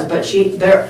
but they're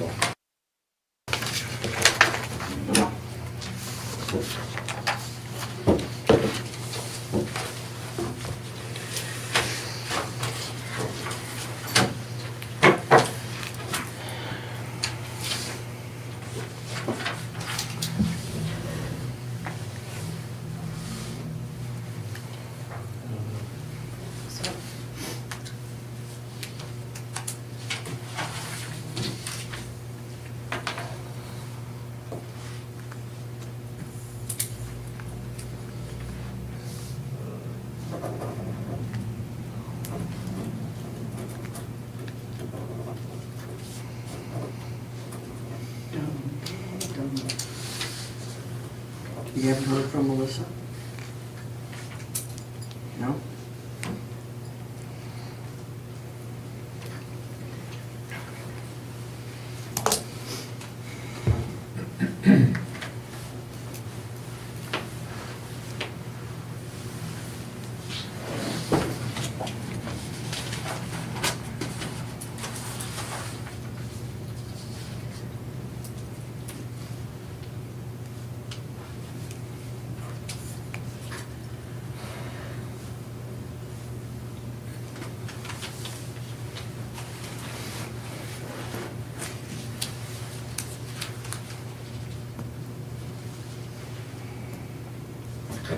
so. You haven't heard from Melissa? No?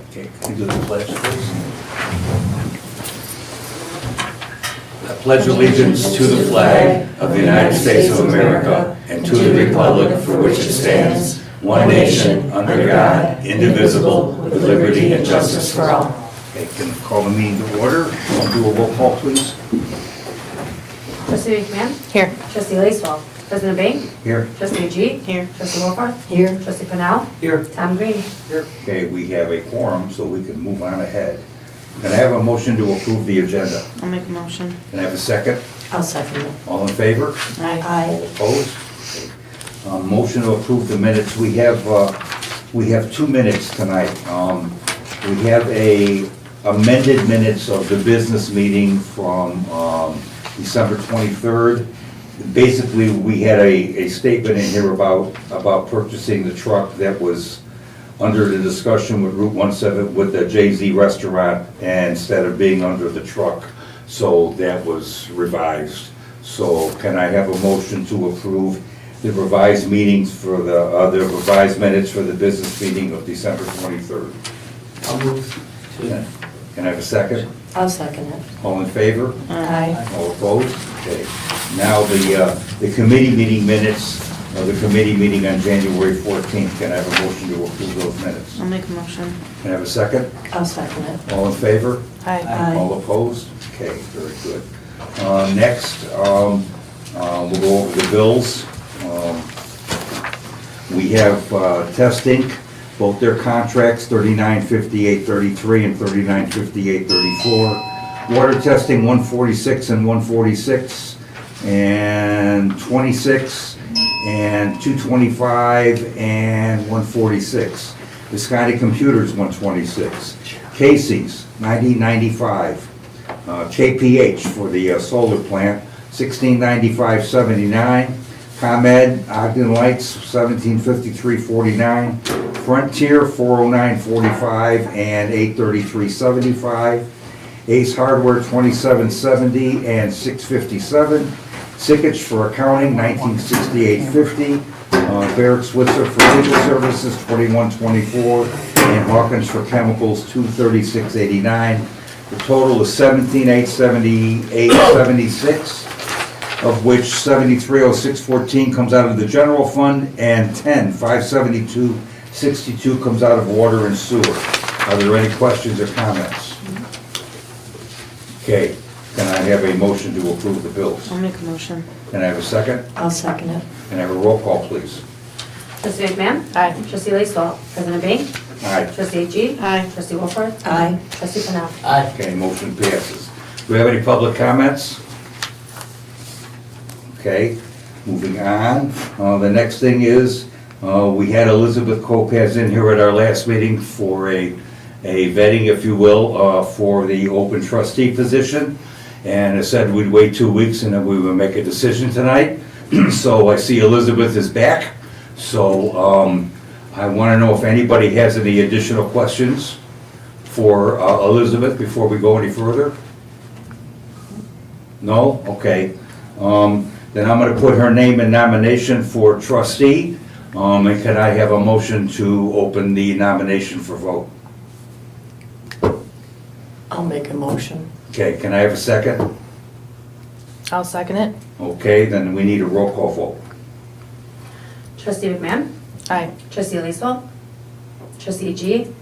Okay, can you do the pledge, please? I pledge allegiance to the flag of the United States of America and to the republic for which it stands, one nation, under God, indivisible, with liberty and justice for all. Okay, can I call the meeting to order? I'll do a roll call, please. Trustee McMahon? Here. Trustee Lacewell? President Bing? Here. Trustee G? Here. Trustee Wolford? Here. Trustee Pennell? Here. Tom Green? Okay, we have a quorum, so we can move on ahead. Can I have a motion to approve the agenda? I'll make a motion. Can I have a second? I'll second it. All in favor? Aye. Opposed? Okay. Motion to approve the minutes. We have 2 minutes tonight. We have a amended minutes of the business meeting from December 23rd. Basically, we had a statement in here about purchasing the truck that was under the discussion with Route 17 with the Jay-Z restaurant, and instead of being under the truck, so that was revised. So can I have a motion to approve the revised meetings for the revised minutes for the business meeting of December 23rd? I'll move to. Can I have a second? I'll second it. All in favor? Aye. All opposed? Okay. Now the committee meeting minutes of the committee meeting on January 14th. Can I have a motion to approve those minutes? I'll make a motion. Can I have a second? I'll second it. All in favor? Aye. All opposed? Okay, very good. Next, we'll go over the bills. We have Test Inc., both their contracts, 3958.33 and 3958.34. Water testing, 146 and 146, and 26, and 225, and 146. Visconti Computers, 126. Casey's, 9095. KPH for the solar plant, 1695.79. ComEd, Ogden Lights, 1753.49. Frontier, 409.45 and 833.75. Ace Hardware, 2770 and 657. Sickich for accounting, 1968.50. Barrett Switzer for legal services, 2124. And Hawkins for chemicals, 236.89. The total is 17,878.76, of which 7306.14 comes out of the general fund, and 10,572.62 comes out of water and sewer. Are there any questions or comments? Okay, can I have a motion to approve the bills? I'll make a motion. Can I have a second? I'll second it. Can I have a roll call, please? Trustee McMahon? Aye. Trustee Lacewell? President Bing? Aye. Trustee G? Aye. Trustee Wolford? Aye. Trustee Pennell? Aye. Okay, motion passes. Do we have any public comments? Okay, moving on. The next thing is, we had Elizabeth Kopaz in here at our last meeting for a vetting, if you will, for the open trustee position. And it said we'd wait 2 weeks and then we would make a decision tonight. So I see Elizabeth is back. So I want to know if anybody has any additional questions for Elizabeth before we go any further? No? Okay. Then I'm going to put her name in nomination for trustee. And can I have a motion to open the nomination for vote? I'll make a motion. Okay, can I have a second? I'll second it. Okay, then we need a roll call vote. Trustee McMahon? Aye. Trustee Leesville? Trustee G?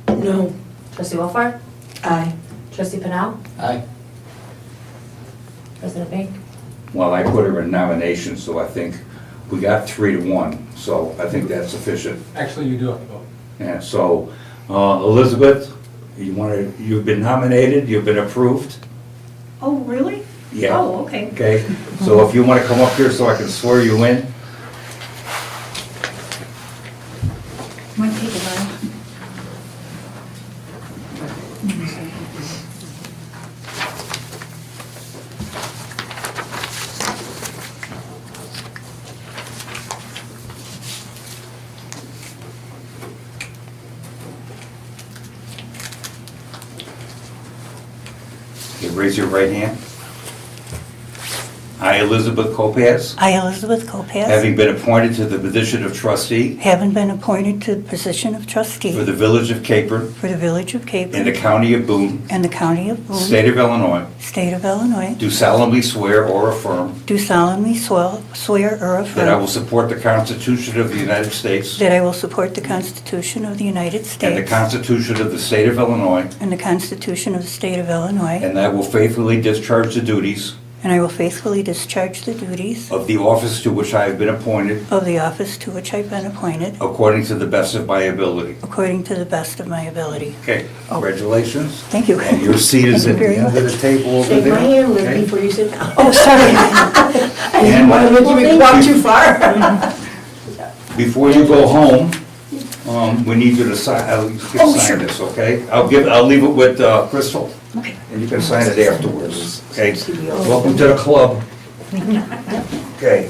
No. Trustee Wolfart? Aye. Trustee Pennell? Aye. President Bing? Well, I put her in nomination, so I think we got 3-1, so I think that's sufficient. Actually, you do have to vote. And so, Elizabeth, you've been nominated, you've been approved? Oh, really? Yeah. Oh, okay. Okay, so if you want to come up here so I can swear you in? Might take a while. Okay, raise your right hand. I, Elizabeth Kopaz, I, Elizabeth Kopaz, having been appointed to the position of trustee having been appointed to the position of trustee for the village of Capron for the village of in Capron the county of Boone, and the county of Boone, state of Illinois, state of Illinois, do solemnly swear or affirm do solemnly swear or that I will affirm support the Constitution of the United States that I will support the Constitution of the United and the States Constitution of the state of Illinois, and the Constitution of the state of Illinois, and that I will faithfully discharge the duties and I will faithfully discharge the duties of the office to which I have been appointed of the office to which I've been appointed according to the best of my ability. according to the best of my ability. Okay, congratulations. Thank you. And your seat is Thank at you the very end of the table over Shake there. my hand, Liz, Okay. before you sit down. Oh, sorry. I didn't want to make you walk too far. Before you go home, we need you to sign, Oh, sure. this, okay? I'll leave it with Crystal, Okay. and you can sign it afterwards, okay? Welcome to the club. Okay,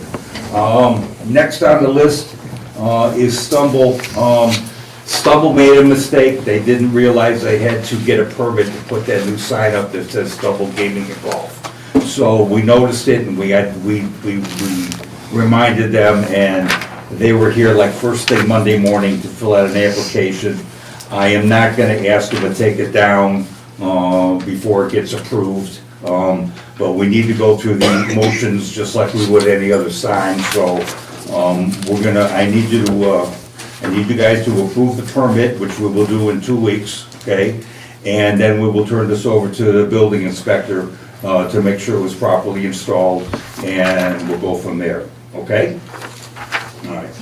next on the list is Stumble. Stumble made a mistake, they didn't realize they had to get a permit to put that new sign up that says Stumble Gaming and Golf. So we noticed it, and we reminded them, and they were here like first thing Monday morning to fill out an application. I am not gonna ask them to take it down before it gets approved, but we need to go through the motions just like we would any other sign, so I need you guys to approve the permit, which we will do in 2 weeks, okay? And then we will turn this over to the building inspector to make sure it was properly installed, and we'll go from there, okay? All right.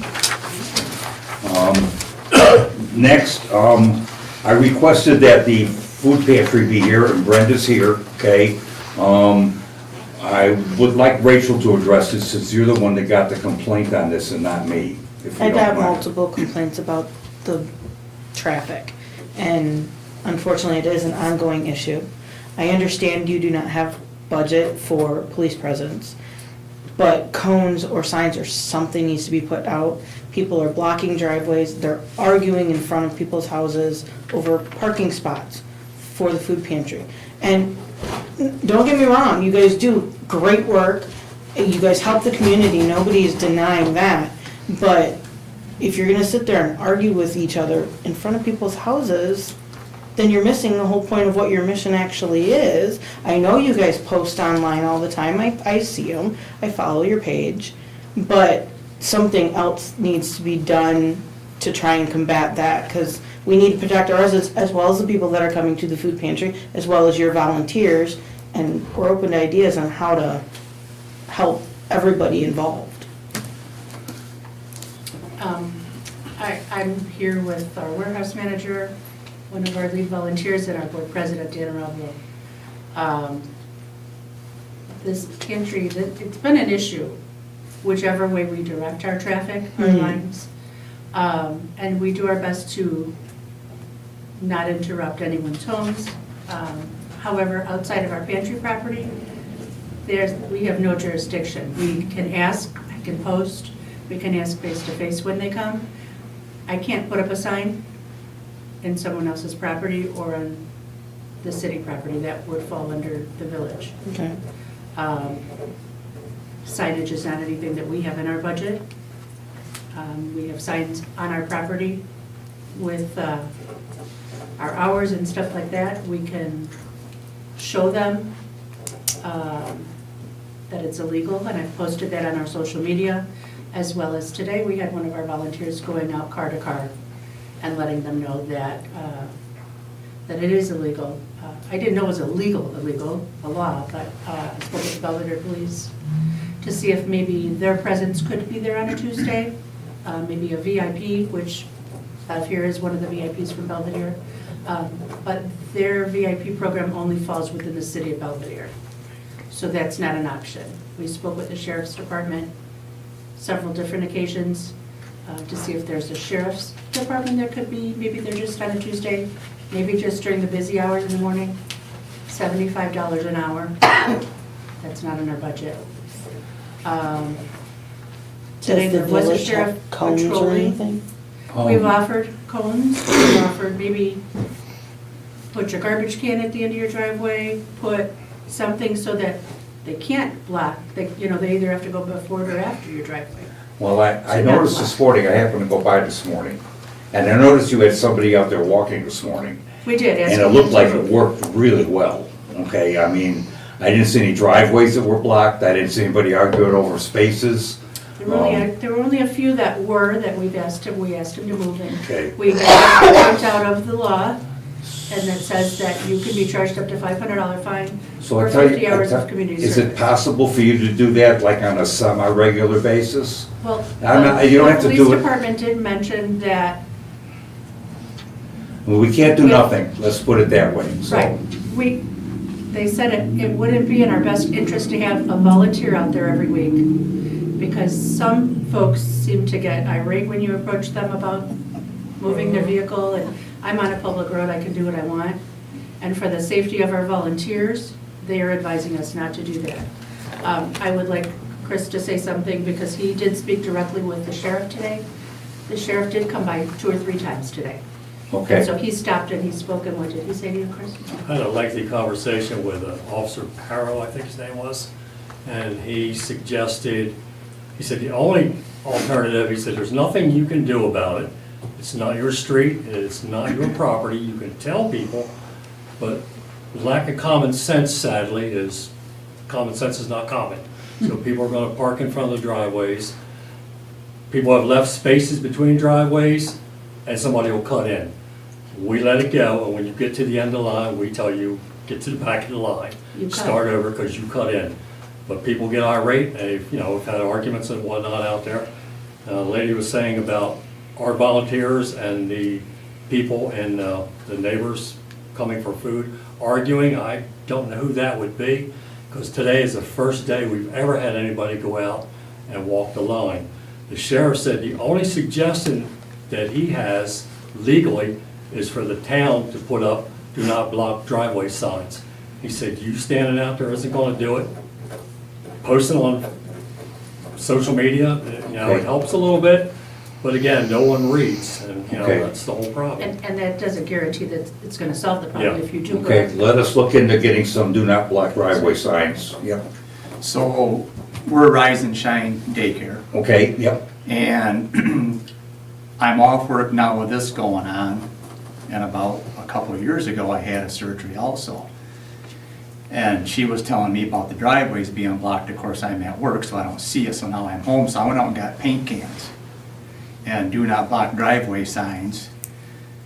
Next, I requested that the food pantry be here, and Brenda's here, okay? I would like Rachel to address this, since you're the one that got the complaint on this and not me, if you I don't got mind. multiple complaints about the traffic, and unfortunately, it is an ongoing issue. I understand you do not have budget for police presence, but cones or signs or something needs to be put out. People are blocking driveways, they're arguing in front of people's houses over parking spots for the food pantry. And don't get me wrong, you guys do great work, you guys help the community, nobody is denying that. But if you're gonna sit there and argue with each other in front of people's houses, then you're missing the whole point of what your mission actually is. I know you guys post online all the time, I see them, I follow your page, but something else needs to be done to try and combat that, because we need to protect our residents as well as the people that are coming to the food pantry, as well as your volunteers, and we're open to ideas on how to help everybody involved. I'm here with our warehouse manager, one of our lead volunteers, and our board president, Dan Arablo. This pantry, it's been an issue, whichever way we direct our traffic, our lines. And we do our best to not interrupt anyone's homes. However, outside of our pantry property, we have no jurisdiction. We can ask, can post, we can ask face-to-face when they come. I can't put up a sign in someone else's property or on the city property. That would fall under the village. Okay. Signage is not anything that we have in our budget. We have signs on our property with our hours and stuff like that. We can show them that it's illegal, and I've posted that on our social media, as well as today, we had one of our volunteers going out car to car and letting them know that, that it is illegal. I didn't know it was illegal, a law, but I spoke with the Belvedere Police to see if maybe their presence could be there on a Tuesday, maybe a VIP, which here is one of the VIPs from Belvedere. But their VIP program only falls within the city of Belvedere. So that's not an option. We spoke with the sheriff's department several different occasions to see if there's a sheriff's department that could be, maybe they're just on a Tuesday, maybe just during the busy hours in the morning, $75 an hour. That's not in our budget. Today Does the there was a village sheriff have cones or patrolling. anything? We've offered cones, we've offered maybe put your garbage can at the end of your driveway, put something so that they can't block, they either have to go before or after your driveway. Well, I So not noticed block. this morning, I happened to go by this morning, and I noticed you had somebody out there walking this morning. We did. And it looked like it worked really well, okay? I mean, I didn't see any driveways that were blocked, I didn't see anybody arguing over spaces. There were only a few that we asked him to move in. Okay. We got a point out of the law, and that says that you can be charged up to $500 fine So or I tell you, 50 hours of community is service. it possible for you to do that like on a semi-regular basis? Well, I'm not- you don't have to the do police it- department did mention that, Well, we can't do Yeah. nothing, let's put it that way, so. right, they said it wouldn't be in our best interest to have a volunteer out there every week, because some folks seem to get irate when you approach them about moving their vehicle, and I'm on a public road, I can do what I want. And for the safety of our volunteers, they are advising us not to do that. I would like Chris to say something, because he did speak directly with the sheriff today. The sheriff did come by 2 or 3 times today. Okay, So he stopped and he spoke, and what did he say to you, Chris? I had a lengthy conversation with Officer Parrow, I think his name was, and he suggested, he said the only alternative, he said, there's nothing you can do about it. It's not your street, it's not your property, you can tell people, but lack of common sense, sadly, is, common sense is not common. So people are gonna park in front of the driveways. People have left spaces between driveways, and somebody will cut in. We let it go, and when you get to the end of the line, we tell you, get to the back of the line. You cut. Start over, because you cut in. But people get irate, they've, we've had arguments and whatnot out there. The lady was saying about our volunteers and the people and the neighbors coming for food arguing. I don't know who that would be, because today is the first day we've ever had anybody go out and walk the line. The sheriff said the only suggestion that he has legally is for the town to put up do not block driveway signs. He said, you standing out there isn't gonna do it. Posting on social media, it helps a little bit, but again, no one reads, and Okay. that's the whole problem. And that doesn't guarantee that it's gonna solve the problem Yeah. if you do go. okay, let us look into getting some do not block driveway signs. Yep. So we're Rise and Shine Daycare, Okay, yep, and I'm off work now with this going on, and about a couple of years ago, I had a surgery also. And she was telling me about the driveways being blocked. Of course, I'm at work, so I don't see it, so now I'm home, so I went out and got paint cans and do not block driveway signs,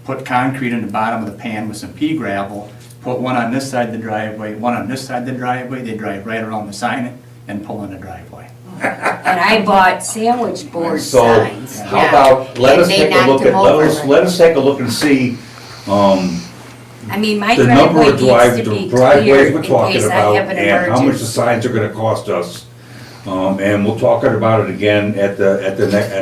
put concrete in the bottom of the pan with some pea gravel, put one on this side of the driveway, one on this side of the driveway, they drive right around the sign and pull in the driveway. And I bought sandwich board so signs. how yeah. about, let And us they take a knocked look them at, let over, us, but- let us take a look and see, I mean, my the number driveway of needs to be driveways cleared we're in talking case I about, have an and how much the emergency. signs are gonna cost us. And we'll talk about it again at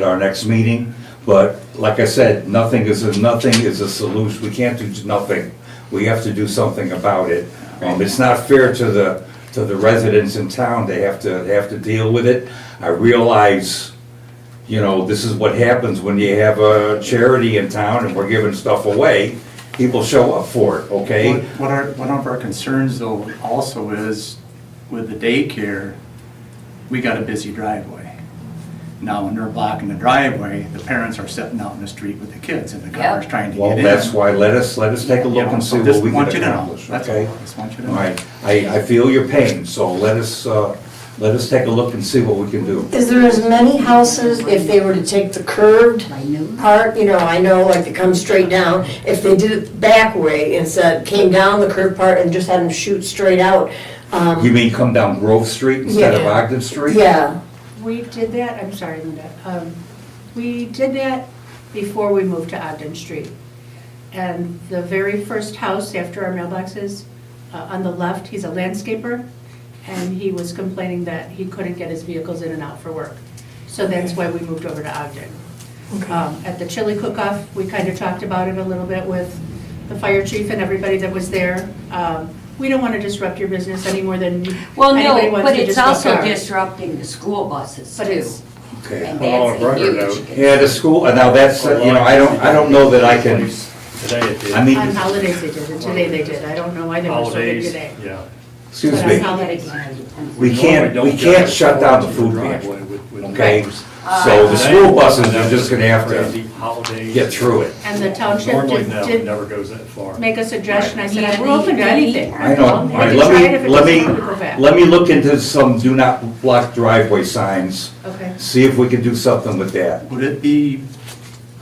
our next meeting. But like I said, nothing is a solution. We can't do nothing. We have to do something about it. It's not fair to to the residents in town. They have to deal with it. I realize, you know, this is what happens when you have a charity in town and we're giving stuff away. People show up for it, okay? One of our concerns though also is with the daycare, we got a busy driveway. Now, when they're blocking the driveway, the parents are sitting out in the street with the kids and the cars Yep. trying to Well, get in. that's why, let us take a look and see what we can accomplish, That's okay? all, I just want you to All know. right, I feel your pain, so let us take a look and see what we can do. Is there as many houses, if they were to take the curved part, you know, I know like they come straight down, if they did it back way instead, came down the curved part and just had them shoot straight out? You mean come down Grove Street instead of Yeah. Ogden Street? Yeah, We did that, I'm sorry, Linda. We did that before we moved to Ogden Street. And the very first house after our mailboxes, on the left, he's a landscaper, and he was complaining that he couldn't get his vehicles in and out for work. So that's why we moved over to Ogden. At the chili cook-off, we kind of talked about it a little bit with the fire chief and everybody that was there. We don't want to disrupt your business any more than Well, anybody no, wants but to it's disrupt also ours. disrupting the school buses But too. it's, Okay. And Well, on a that's brighter a note, huge. Yeah, the school, now that's, you know, I don't know that I can, Today it did. I mean, on holidays they did, and today they did. I don't know why they were so big Holidays, today. yeah. excuse But on me, holidays. we can't shut down the food pantry, okay? Right. So the school buses are just gonna have to Holidays. get through it. And the township Normally, no, it did never goes that far. make a suggestion. I said, Yeah, we're open to they- anything. I know, all We right, can try it if it doesn't go back. let me look into some do not block driveway signs, Okay. see if we can do something with that. Would it be,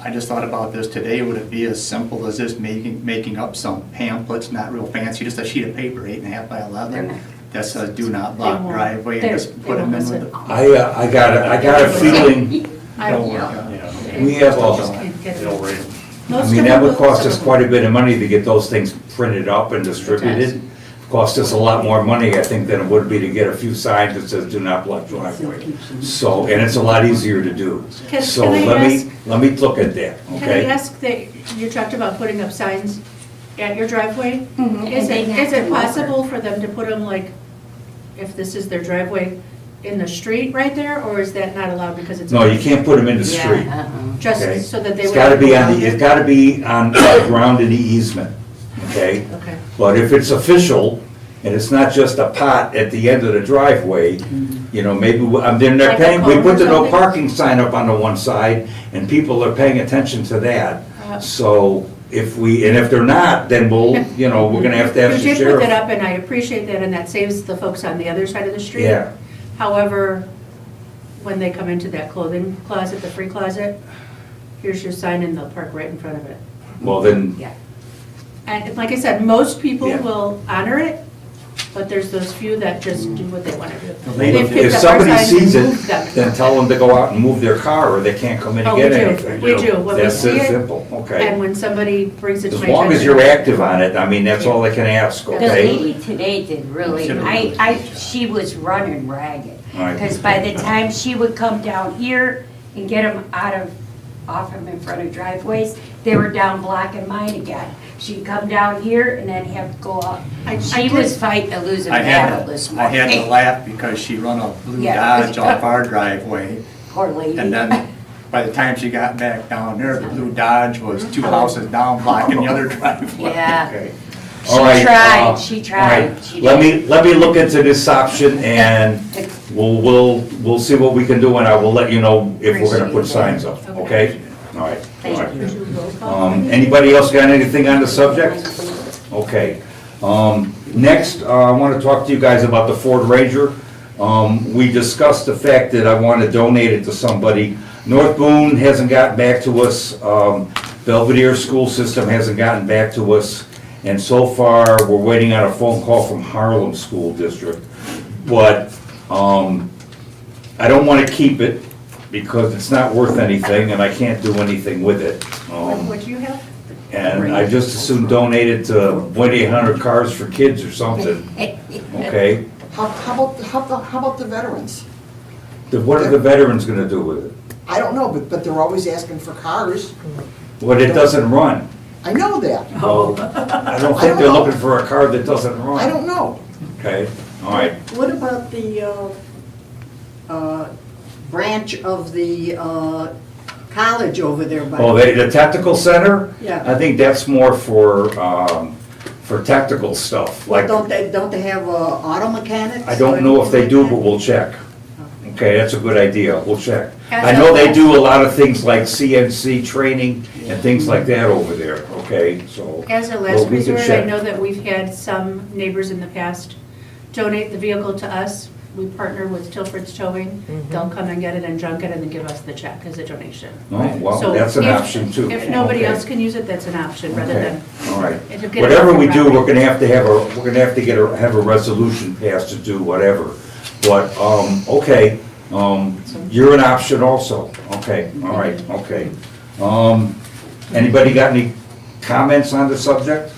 I just thought about this today, would it be as simple as this making up some pamphlets, not real fancy, just a sheet of paper, 8.5 by 11, that says do not block They won't. driveway, and just They put them won't in with listen. the. I got a feeling, I Don't worry will. about it. Yeah, we have Just a, can't get it. they'll rate 'em. I Most mean, of that them would will, cost some us of quite a them bit of money to get those things printed up and distributed. Cost us a lot more money, I think, than it would be to get a few signs that says do not block driveway. So, and it's a lot easier to do. So Can I ask- let me look at that, Can I okay? ask that, you talked about putting up signs at your driveway? Mhm, Is and they it, have is it to look. possible for them to put them like, if this is their driveway, in the street right there, or is that not allowed because it's? No, you can't put them in the street. Yeah, okay? Just so that they It's would. gotta be on have the, it's gotta be on the ground in the easement, okay? Okay, But if it's official, and it's not just a pot at the end of the driveway, you know, maybe, then they're Like a paying, we cone put or the no something? parking sign up on the one side, and people are paying attention to that. So if we, and if they're not, then we'll, you know, we're gonna have to you ask the did put that sheriff. up, and I appreciate that, and that saves the folks on the other side of the street. Yeah, However, when they come into that clothing closet, the free closet, here's your sign and they'll park right in front of it. well then, And like I said, most people Yeah. will honor it, but there's those few that just do what they want to do. lady- They've picked if up our somebody signs and sees it, moved them. then tell them to go out and move their car, or they can't come in Oh, and we get do, anything. we do. When we That's see it, simple, okay? and when somebody brings it to As my long as attention. you're active on it, I mean, that's all they can ask, The okay? lady today did really, she was running ragged. Right. Because by the time she would come down here and get them off them in front of driveways, they were down blocking mine again. She'd come down here and then have to go up. She was fighting a losing I battle had, this I had to morning. laugh because she run a blue Yeah. Dodge off our driveway, Poor lady. and then by the time she got back down there, the blue Dodge was 2 houses down blocking the other driveway. Yeah. Okay. She All right, tried, she all tried. right. She Let did. me look into this option, and we'll see what we can do, and I will let you know if we're gonna put Appreciate signs up, okay? All right. Thank all right. you. Would you roll call? Anybody else got anything on the subject? Okay. Next, I want to talk to you guys about the Ford Ranger. We discussed the fact that I want to donate it to somebody. North Boone hasn't gotten back to us. Belvedere School System hasn't gotten back to us. And so far, we're waiting on a phone call from Harlem School District. But I don't want to keep it because it's not worth anything and I can't do anything with it. What do you have? And I just as soon donate it to 1-800 Cars for Kids or something, okay? How about the veterans? What are the veterans gonna do with it? I don't know, but they're always asking for cars. Well, it doesn't run. I know that. Well, I don't think they're looking for a car that doesn't run. I don't know. Okay, All right. What about the branch of the college over there by? Oh, the technical center? Yeah. I think that's more for technical stuff, like, Don't they have auto mechanics? I don't know if they do, but we'll check. Okay, that's a good idea, we'll check. I know they do a lot of things like CNC training and things like that over there, okay, so. As a well, last we can resort, I check. know that we've had some neighbors in the past donate the vehicle to us. We partner with Tilford's Towing. They'll come and get it and junk it and then give us the check as a donation. Oh, well, So that's an if- option too. If nobody Okay. else can use it, that's an option rather Okay, than. all right. if you get it Whatever off we your do, property. we're gonna have to have a resolution passed to do whatever. But, okay, you're an option also. Okay, all right, okay. Anybody got any comments on the subject?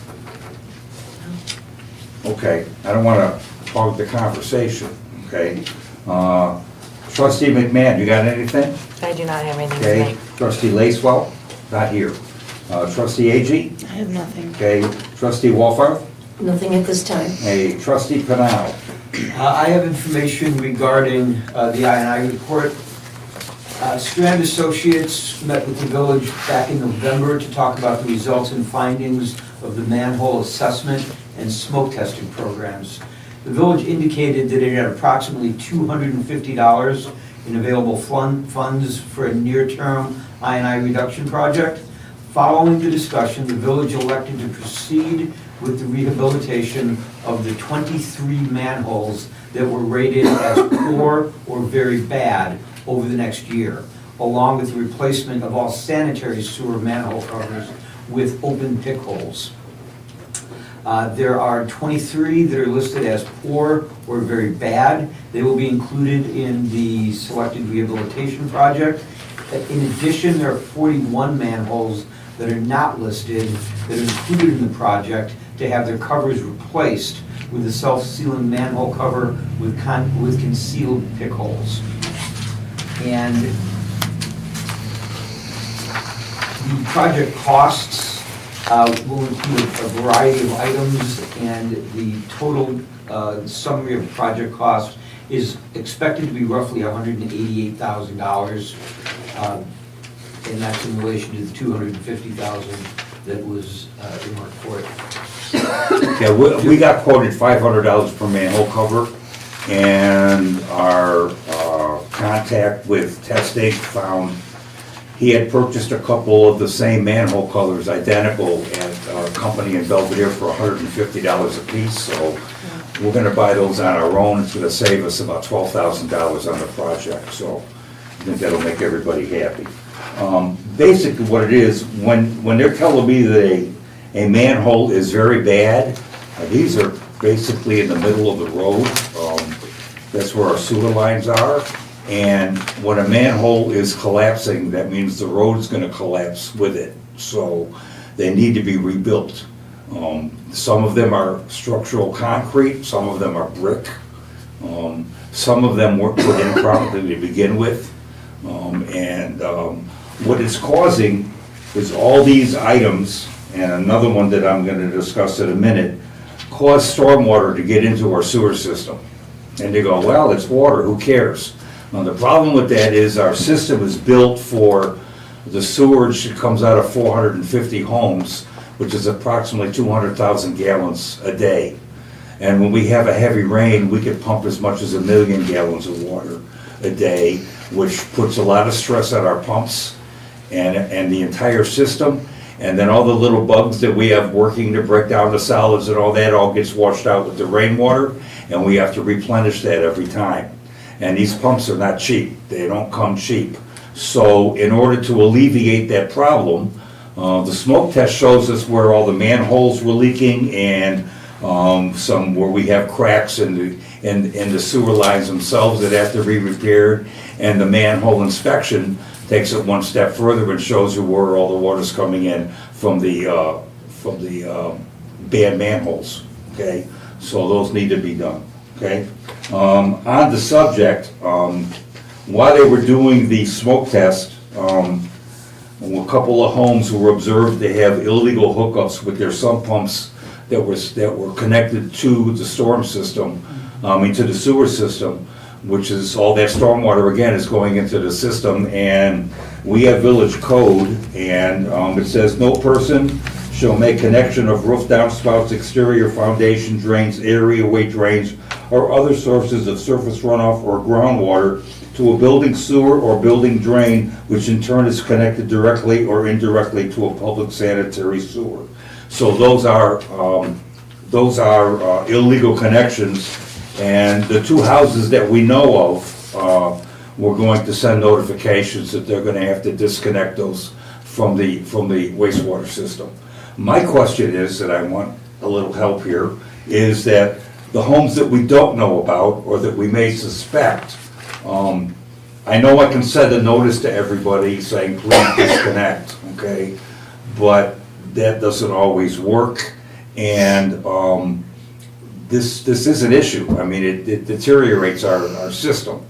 Okay, I don't wanna hog the conversation, okay? Trustee McMahon, you got anything? I do not have anything Okay, tonight. trustee Lacewell, not here. Trustee Agee, I have nothing. okay, trustee Wolfart, Nothing at this time. a trustee Panal. I have information regarding the I&I report. Strand Associates met with the village back in November to talk about the results and findings of the manhole assessment and smoke testing programs. The village indicated that it had approximately $250 in available funds for a near-term I&I reduction project. Following the discussion, the village elected to proceed with the rehabilitation of the 23 manholes that were rated as poor or very bad over the next year, along with the replacement of all sanitary sewer manhole covers with open pick holes. There are 23 that are listed as poor or very bad. They will be included in the selected rehabilitation project. In addition, there are 41 manholes that are not listed that are included in the project to have their covers replaced with a self-sealing manhole cover with concealed pick holes. And the project costs will include a variety of items, and the total summary of the project cost is expected to be roughly $188,000, and that's in relation to the $250,000 that was in our report. Yeah, we got quoted $500 per manhole cover, and our contact with Testing found he had purchased a couple of the same manhole colors, identical, at a company in Belvedere for $150 a piece, so we're gonna buy those on our own. It's gonna save us about $12,000 on the project, so I think that'll make everybody happy. Basically what it is, when they're telling me that a manhole is very bad, these are basically in the middle of the road. That's where our sewer lines are. And when a manhole is collapsing, that means the road's gonna collapse with it. So they need to be rebuilt. Some of them are structural concrete, some of them are brick. Some of them weren't put in properly to begin with. What it's causing is all these items, and another one that I'm gonna discuss in a minute, cause stormwater to get into our sewer system. And they go, well, it's water, who cares? Now, the problem with that is our system is built for the sewage that comes out of 450 homes, which is approximately 200,000 gallons a day. And when we have a heavy rain, we can pump as much as 1 million gallons of water a day, which puts a lot of stress on our pumps and the entire system. And then all the little bugs that we have working to break down the solids and all that all gets washed out with the rainwater, and we have to replenish that every time. And these pumps are not cheap, they don't come cheap. So in order to alleviate that problem, the smoke test shows us where all the manholes were leaking and some where we have cracks in the sewer lines themselves that have to be repaired. And the manhole inspection takes it one step further and shows you where all the water's coming in from the bad manholes, okay? So those need to be done, okay? On the subject, while they were doing the smoke test, a couple of homes were observed to have illegal hookups with their sump pumps that were connected to the storm system into the sewer system, which is, all that stormwater again is going into the system, and we have village code, and it says, no person shall make connection of roof downspouts, exterior foundation drains, areaway drains, or other sources of surface runoff or groundwater to a building sewer or building drain, which in turn is connected directly or indirectly to a public sanitary sewer. So those are illegal connections, and the two houses that we know of, we're going to send notifications that they're gonna have to disconnect those from the wastewater system. My question is, that I want a little help here, is that the homes that we don't know about or that we may suspect, I know I can send a notice to everybody saying, please disconnect, okay? But that doesn't always work, and this is an issue. I mean, it deteriorates our system.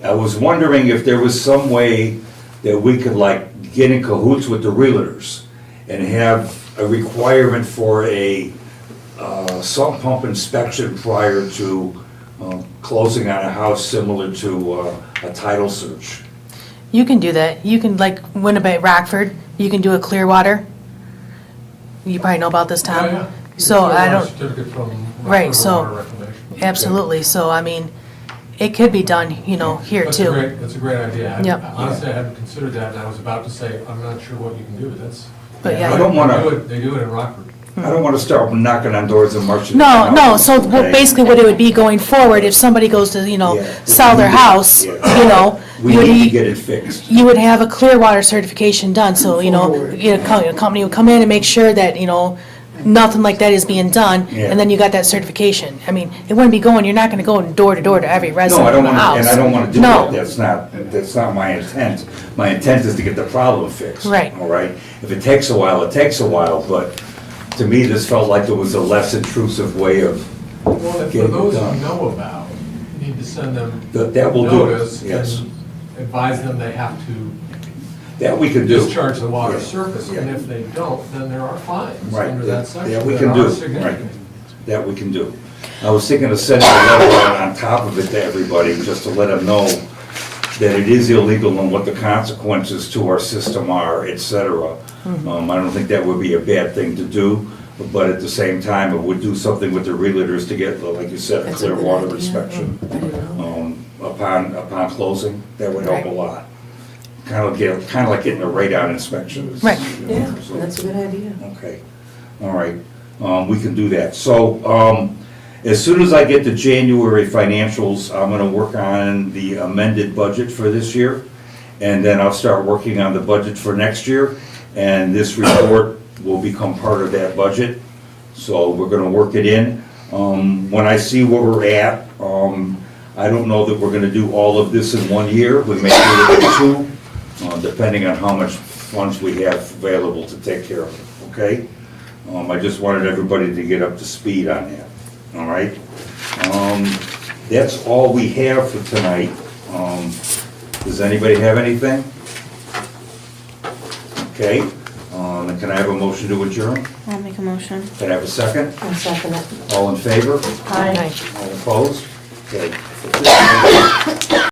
I was wondering if there was some way that we could like get in cahoots with the realtors and have a requirement for a sump pump inspection prior to closing on a house, similar to a title search. You can do that. You can, like, Winnipeg, Rockford, you can do a Clearwater. You probably know about this, Tom. Yeah, yeah. So I don't, Certificate from Right, Rockford so- Water Reclamation. absolutely. So, I mean, it could be done, here too. That's a great idea. Yep. Honestly, I hadn't considered that, and I was about to say, I'm not sure what you can do, but that's. But yeah. I don't wanna- They do it in Rockford. I don't want to start knocking on doors and marching. No, down no, houses, so okay? basically what it would be going forward, if somebody goes to, Yeah. sell their house, Yeah. We you need to would, get it fixed. you would have a Clearwater certification done, so, a company would come in and make sure that, nothing like that is being done, Yeah. and then you got that certification. I mean, it wouldn't be you're not gonna go door to door to every No, resident I in don't the want house. to, and I don't want to do No. that. That's not my intent. My intent is to get the problem fixed. Right. All right? If it takes a while, it takes a while, but to me, this felt like it was a less intrusive way of Well, and for getting it those who done. know about, you need to send them That will do it, notice yes. and advise them they have to That we can do. discharge the water Yeah. surface, and Yeah. if they don't, then there are fines Right, under that- that section. that we that can are do, right. significant. That we can do. I was thinking of sending a letter on top of it to everybody, just to let them know that it is illegal and what the consequences to our system are, et cetera. I don't think that would be a bad thing to do, but at the same time, it would do something with the realtors to get, like you said, a That's a clear good water idea. inspection. I didn't know. Upon closing, that would help a Right. lot. Kind of like getting a radon inspection. Right. Yeah, So- that's a good idea. Okay, all right, we can do that. So, as soon as I get the January financials, I'm gonna work on the amended budget for this year, and then I'll start working on the budget for next year, and this report will become part of that budget. So we're gonna work it in. When I see where we're at, I don't know that we're gonna do all of this in one year. We may do it in two, depending on how much funds we have available to take care of it, okay? I just wanted everybody to get up to speed on that, all right? That's all we have for tonight. Does anybody have anything? Okay, and can I have a motion to adjourn? I'll make a motion. Can I have a second? I'll second it. All in favor? Aye. All opposed? Okay.